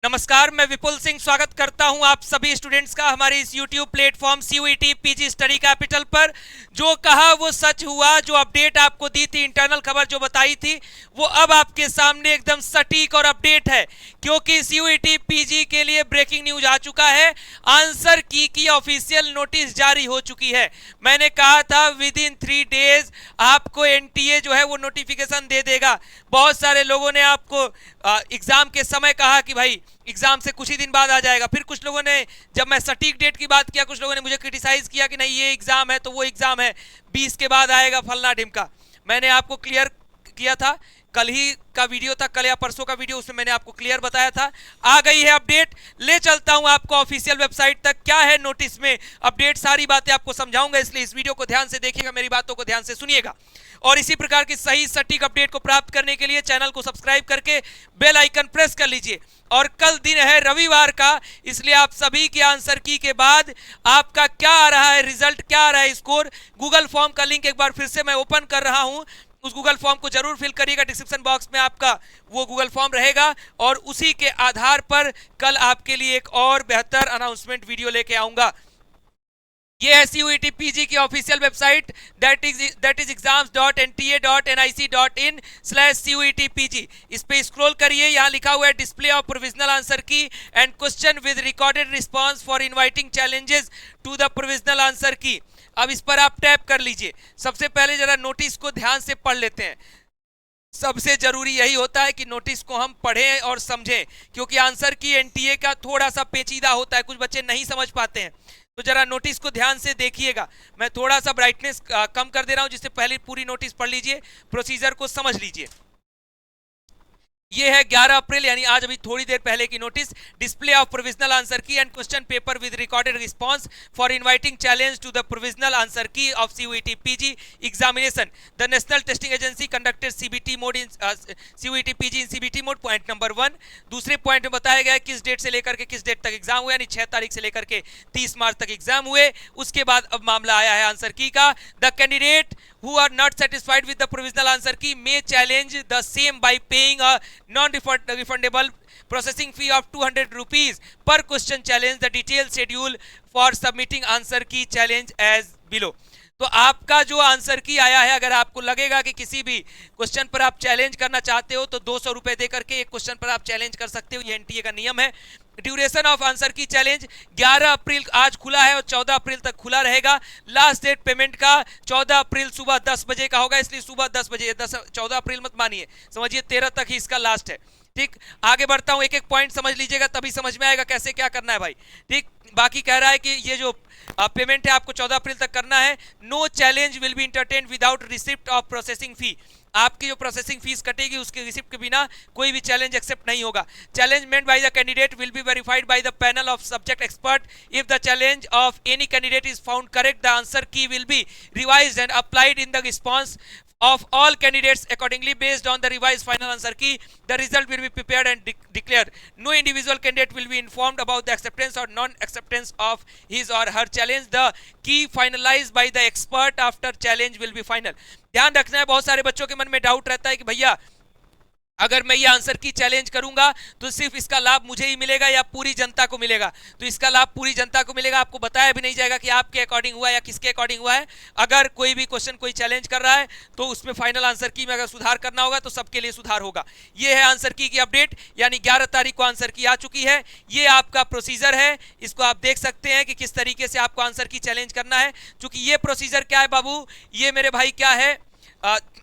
नमस्कार, मैं विपुल सिंह स्वागत करता हूं आप सभी स्टूडेंट्स का हमारे इस YouTube platform CUET PG study capital पर। जो कहा वो सच हुआ। जो अपडेट आपको दी थी, इंटरनल खबर जो बताई थी, वो अब आपके सामने एकदम सटीक और अपडेट है, क्योंकि CUET PG के लिए ब्रेकिंग न्यूज आ चुका है। आंसर की ऑफिशियल नोटिस जारी हो चुकी है। मैंने कहा था विद इन 3 डेज आपको NTA जो है वो नोटिफिकेशन दे देगा। बहुत सारे लोगों ने आपको एग्जाम के समय कहा कि भाई एग्जाम से कुछ ही दिन बाद आ जाएगा। फिर कुछ लोगों ने, जब मैं सटीक डेट की बात किया, कुछ लोगों ने मुझे क्रिटिसाइज किया कि नहीं ये एग्जाम है तो वो एग्जाम है 20 के बाद आएगा, फलना ढिमका। मैंने आपको क्लियर किया था, कल ही का वीडियो था, कल या परसों का वीडियो, उसमें मैंने आपको क्लियर बताया था। आ गई है अपडेट, ले चलता हूं आपको ऑफिशियल वेबसाइट तक। क्या है नोटिस में अपडेट, सारी बातें आपको समझाऊंगा, इसलिए इस वीडियो को ध्यान से देखिएगा, मेरी बातों को ध्यान से सुनिएगा। और इसी प्रकार की सही सटीक अपडेट को प्राप्त करने के लिए चैनल को सब्सक्राइब करके बेल आइकन प्रेस कर लीजिए। और कल दिन है रविवार का, इसलिए आप सभी के आंसर की के बाद आपका क्या आ रहा है रिजल्ट, क्या आ रहा है स्कोर, गूगल फॉर्म का लिंक एक बार फिर से मैं ओपन कर रहा हूं। उस गूगल फॉर्म को जरूर फिल करिएगा, डिस्क्रिप्शन बॉक्स में आपका वो गूगल फॉर्म रहेगा, और उसी के आधार पर कल आपके लिए एक और बेहतर अनाउंसमेंट वीडियो लेके आऊंगा। ये है CUET PG की official website, that is exams.nta.nic.in/CUET-PG। इस पे स्क्रॉल करिए, यहाँ लिखा हुआ है display of provisional answer key and question with recorded response for inviting challenges to the provisional answer key. अब इस पर आप टैप कर लीजिए। सबसे पहले जरा नोटिस को ध्यान से पढ़ लेते हैं। सबसे जरूरी यही होता है कि नोटिस को हम पढ़ें और समझें, क्योंकि आंसर की NTA का थोड़ा सा पेचीदा होता है, कुछ बच्चे नहीं समझ पाते हैं। तो जरा नोटिस को ध्यान से देखिएगा। मैं थोड़ा सा ब्राइटनेस कम कर दे रहा हूं, जिससे पहले पूरी नोटिस पढ़ लीजिए, प्रोसीजर को समझ लीजिए। ये है 11 अप्रैल, यानी आज अभी थोड़ी देर पहले की notice. Display of provisional answer key and question paper with recorded response for inviting challenge to the provisional answer key of CUET PG examination. The national testing agency conducted CBT mode in CUET PG in CBT mode, point number 1। दूसरे point में बताया गया किस date से लेकर के किस date तक एग्जाम हुए, यानी 6 तारीख से लेकर के 30 मार्च तक एग्जाम हुए। उसके बाद अब मामला आया है आंसर की का। The candidate who are not satisfied with the provisional answer key may challenge the same by paying a non-refundable processing fee of 200 rupees per question challenge. The detailed schedule for submitting answer key challenge as below. तो आपका जो answer की आया है, अगर आपको लगेगा कि किसी भी क्वेश्चन पर आप चैलेंज करना चाहते हो तो 200 रुपए देकर के एक क्वेश्चन पर आप चैलेंज कर सकते हो, ये NTA का नियम है। ड्यूरेशन ऑफ आंसर की चैलेंज 11 अप्रैल आज खुला है और 14 अप्रैल तक खुला रहेगा। लास्ट डेट पेमेंट का 14 अप्रैल सुबह 10 बजे का होगा, इसलिए सुबह 10 बजे, 14 अप्रैल मत मानिए, समझिए 13 तक ही इसका लास्ट है। ठीक, आगे बढ़ता हूं, एक एक पॉइंट समझ लीजिएगा, तभी समझ में आएगा कैसे क्या करना है भाई। ठीक, बाकी कह रहा है कि ये जो पेमेंट है आपको 14 अप्रैल तक करना है। No challenge will be entertained without receipt of processing fee. आपकी जो प्रोसेसिंग फीस कटेगी उसके रिसिप्ट के बिना कोई भी चैलेंज एक्सेप्ट नहीं होगा। Challenge made by the candidate will be verified by the panel of subject expert. If the challenge of any candidate is found correct, the answer key will be revised and applied in the response of all candidates accordingly based on the revised final answer key. The result will be prepared and declared. No individual candidate will be informed about the acceptance or non-acceptance of his or her challenge. The key finalized by the expert after challenge will be final. ध्यान रखना है, बहुत सारे बच्चों के मन में doubt रहता है कि भैया अगर मैं ये आंसर की चैलेंज करूंगा तो सिर्फ इसका लाभ मुझे ही मिलेगा या पूरी जनता को मिलेगा। तो इसका लाभ पूरी जनता को मिलेगा, आपको बताया भी नहीं जाएगा कि आपके अकॉर्डिंग हुआ या किसके अकॉर्डिंग हुआ है। अगर कोई भी क्वेश्चन कोई चैलेंज कर रहा है तो उसमें फाइनल आंसर की में अगर सुधार करना होगा तो सबके लिए सुधार होगा। ये है आंसर की अपडेट, यानी 11 तारीख को आंसर की आ चुकी है। ये आपका प्रोसीजर है, इसको आप देख सकते हैं कि किस तरीके से आपको आंसर की चैलेंज करना है। चूंकि ये प्रोसीजर क्या है बाबू, ये मेरे भाई क्या है,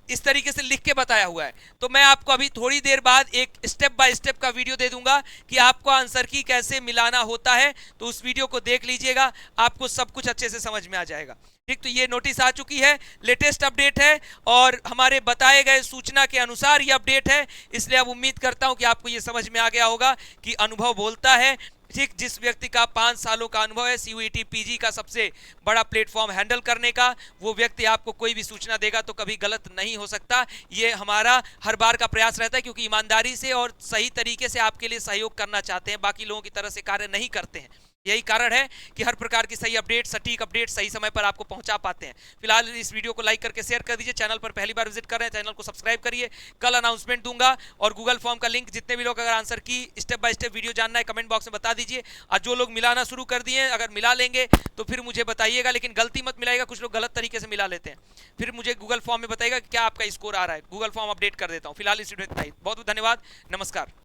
इस तरीके से लिख के बताया हुआ है। तो मैं आपको अभी थोड़ी देर बाद एक स्टेप बाय स्टेप का वीडियो दे दूंगा कि आपको आंसर की कैसे मिलाना होता है, तो उस वीडियो को देख लीजिएगा, आपको सब कुछ अच्छे से समझ में आ जाएगा। ठीक, तो ये नोटिस आ चुकी है, लेटेस्ट अपडेट है और हमारे बताए गए सूचना के अनुसार ये अपडेट है, इसलिए अब उम्मीद करता हूं कि आपको ये समझ में आ गया होगा कि अनुभव बोलता है। ठीक, जिस व्यक्ति का 5 सालों का अनुभव है CUET PG का सबसे बड़ा प्लेटफॉर्म हैंडल करने का, वो व्यक्ति आपको कोई भी सूचना देगा तो कभी गलत नहीं हो सकता। ये हमारा हर बार का प्रयास रहता है, क्योंकि ईमानदारी से और सही तरीके से आपके लिए सहयोग करना चाहते हैं, बाकी लोगों की तरह से कार्य नहीं करते हैं। यही कारण है कि हर प्रकार की सही अपडेट, सटीक अपडेट सही समय पर आपको पहुंचा पाते हैं। फिलहाल इस वीडियो को लाइक करके शेयर कर दीजिए। चैनल पर पहली बार विजिट कर रहे हैं, चैनल को सब्सक्राइब करिए। कल अनाउंसमेंट दूंगा और गूगल फॉर्म का लिंक, जितने भी लोग अगर आंसर की स्टेप बाय स्टेप वीडियो जानना है कमेंट बॉक्स में बता दीजिए। और जो लोग मिलाना शुरू कर दिए, अगर मिला लेंगे तो फिर मुझे बताइएगा, लेकिन गलती मत मिलाइएगा। कुछ लोग गलत तरीके से मिला लेते हैं, फिर मुझे गूगल फॉर्म में बताइएगा क्या आपका स्कोर आ रहा है। गूगल फॉर्म अपडेट कर देता हूँ। फिलहाल इस वीडियो में इतना ही। बहुत बहुत धन्यवाद, नमस्कार।